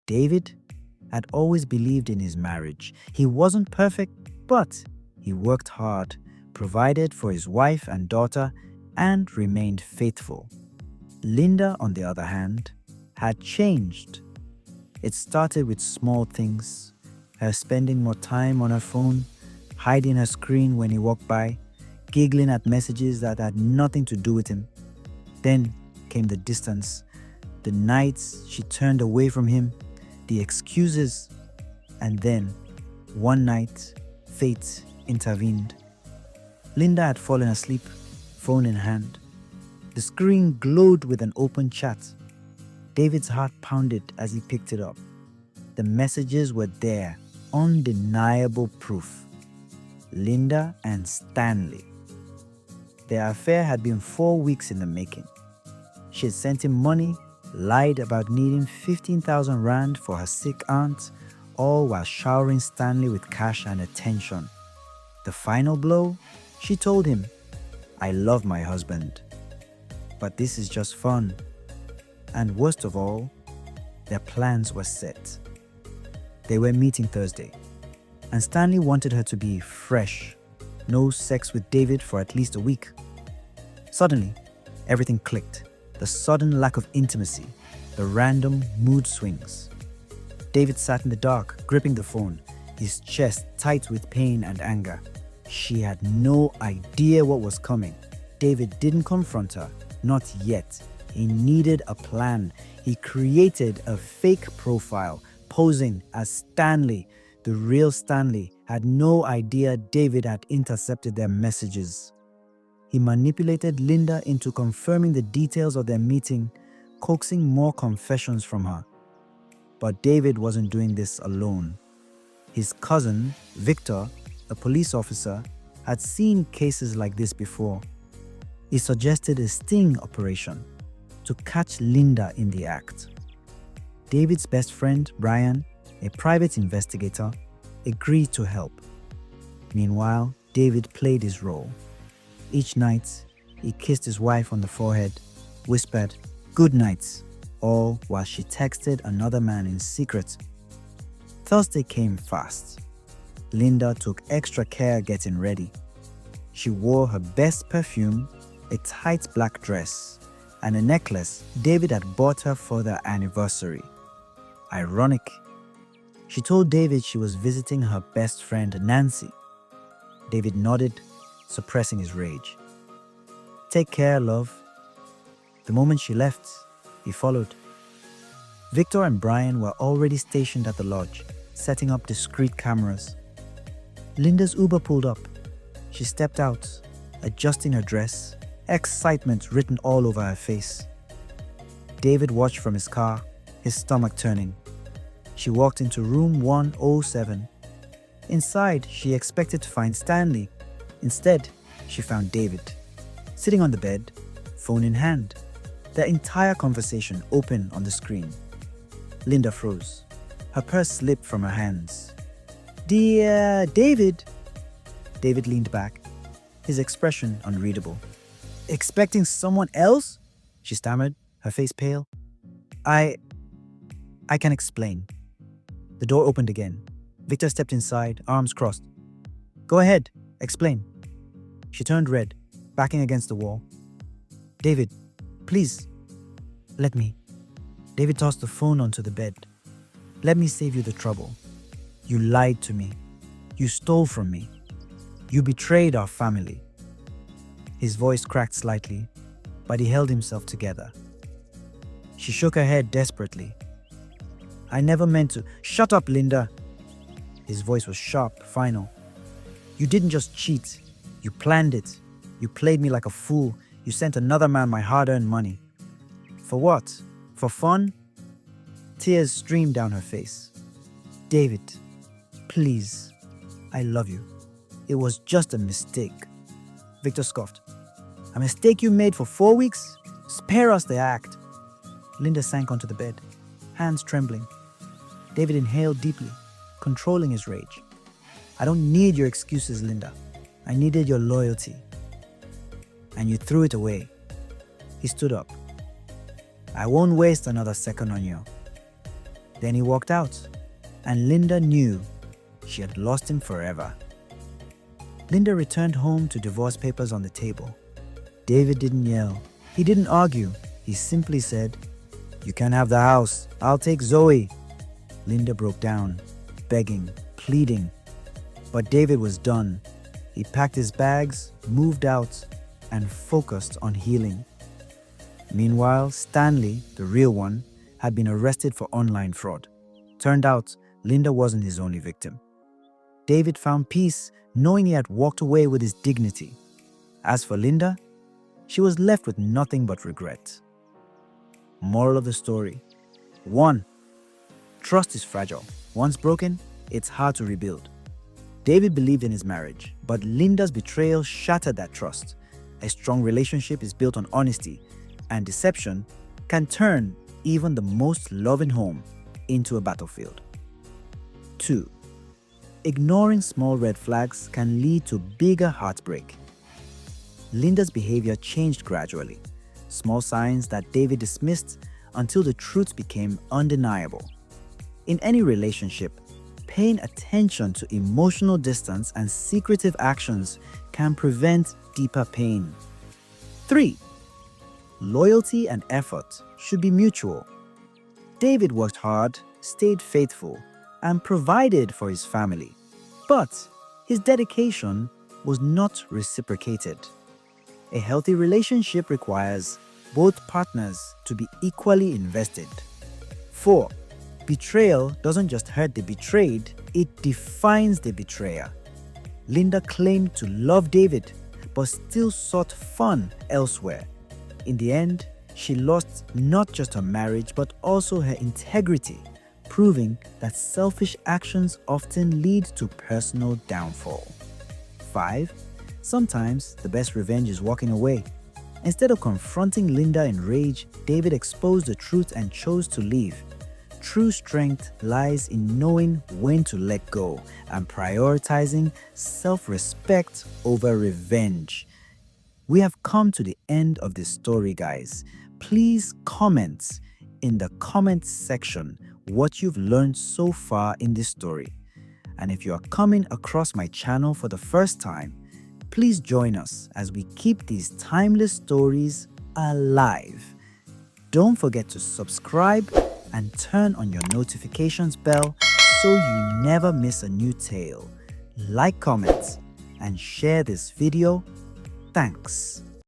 David had always believed in his marriage. He wasn't perfect, but he worked hard, provided for his wife and daughter, and remained faithful. Linda, on the other hand, had changed. It started with small things, her spending more time on her phone, hiding her screen when he walked by, giggling at messages that had nothing to do with him. Then came the distance, the nights she turned away from him, the excuses, and then, one night, fate intervened. Linda had fallen asleep, phone in hand. The screen glowed with an open chat. David's heart pounded as he picked it up. The messages were there, undeniable proof. Linda and Stanley. Their affair had been 4 weeks in the making. She had sent him money, lied about needing 15,000 rand for her sick aunt, all while showering Stanley with cash and attention. The final blow? She told him, "I love my husband, but this is just fun." And worst of all, their plans were set. They were meeting Thursday, and Stanley wanted her to be fresh, no sex with David for at least a week. Suddenly, everything clicked. The sudden lack of intimacy, the random mood swings. David sat in the dark, gripping the phone, his chest tight with pain and anger. She had no idea what was coming. David didn't confront her, not yet. He needed a plan. He created a fake profile, posing as Stanley. The real Stanley had no idea David had intercepted their messages. He manipulated Linda into confirming the details of their meeting, coaxing more confessions from her. But David wasn't doing this alone. His cousin, Victor, a police officer, had seen cases like this before. He suggested a sting operation to catch Linda in the act. David's best friend, Brian, a private investigator, agreed to help. Meanwhile, David played his role. Each night, he kissed his wife on the forehead, whispered, "Good night," all while she texted another man in secret. Thursday came fast. Linda took extra care getting ready. She wore her best perfume, a tight black dress, and a necklace David had bought her for their anniversary. Ironic. She told David she was visiting her best friend Nancy. David nodded, suppressing his rage. "Take care, love." The moment she left, he followed. Victor and Brian were already stationed at the lodge, setting up discreet cameras. Linda's Uber pulled up. She stepped out, adjusting her dress, excitement written all over her face. David watched from his car, his stomach turning. She walked into room 107. Inside, she expected to find Stanley. Instead, she found David, sitting on the bed, phone in hand. Their entire conversation open on the screen. Linda froze. Her purse slipped from her hands. "Dear David." David leaned back, his expression unreadable. "Expecting someone else?" she stammered, her face pale. I can explain." The door opened again. Victor stepped inside, arms crossed. "Go ahead, explain." She turned red, backing against the wall. "David, please, let me." David tossed the phone onto the bed. "Let me save you the trouble. You lied to me. You stole from me. You betrayed our family." His voice cracked slightly, but he held himself together. She shook her head desperately. "I never meant to." "Shut up, Linda." His voice was sharp, final. "You didn't just cheat. You planned it. You played me like a fool. You sent another man my hard-earned money. For what? For fun?" Tears streamed down her face. "David, please. I love you. It was just a mistake." Victor scoffed. "A mistake you made for 4 weeks? Spare us the act." Linda sank onto the bed, hands trembling. David inhaled deeply, controlling his rage. "I don't need your excuses, Linda. I needed your loyalty. And you threw it away." He stood up. "I won't waste another second on you." Then he walked out, and Linda knew she had lost him forever. Linda returned home to divorce papers on the table. David didn't yell. He didn't argue. He simply said, "You can have the house. I'll take Zoe." Linda broke down, begging, pleading. But David was done. He packed his bags, moved out, and focused on healing. Meanwhile, Stanley, the real one, had been arrested for online fraud. Turned out, Linda wasn't his only victim. David found peace knowing he had walked away with his dignity. As for Linda, she was left with nothing but regret. Moral of the story: 1. Trust is fragile. Once broken, it's hard to rebuild. David believed in his marriage, but Linda's betrayal shattered that trust. A strong relationship is built on honesty, and deception can turn even the most loving home into a battlefield. 2. Ignoring small red flags can lead to bigger heartbreak. Linda's behavior changed gradually, small signs that David dismissed until the truth became undeniable. In any relationship, paying attention to emotional distance and secretive actions can prevent deeper pain. 3. Loyalty and effort should be mutual. David worked hard, stayed faithful, and provided for his family. But his dedication was not reciprocated. A healthy relationship requires both partners to be equally invested. 4. Betrayal doesn't just hurt the betrayed, it defines the betrayer. Linda claimed to love David, but still sought fun elsewhere. In the end, she lost not just her marriage, but also her integrity, proving that selfish actions often lead to personal downfall. 5. Sometimes the best revenge is walking away. Instead of confronting Linda in rage, David exposed the truth and chose to leave. True strength lies in knowing when to let go and prioritizing self-respect over revenge. We have come to the end of this story, guys. Please comment in the comments section what you've learned so far in this story. And if you are coming across my channel for the first time, please join us as we keep these timeless stories alive. Don't forget to subscribe and turn on your notifications bell so you never miss a new tale. Like, comment, and share this video. Thanks.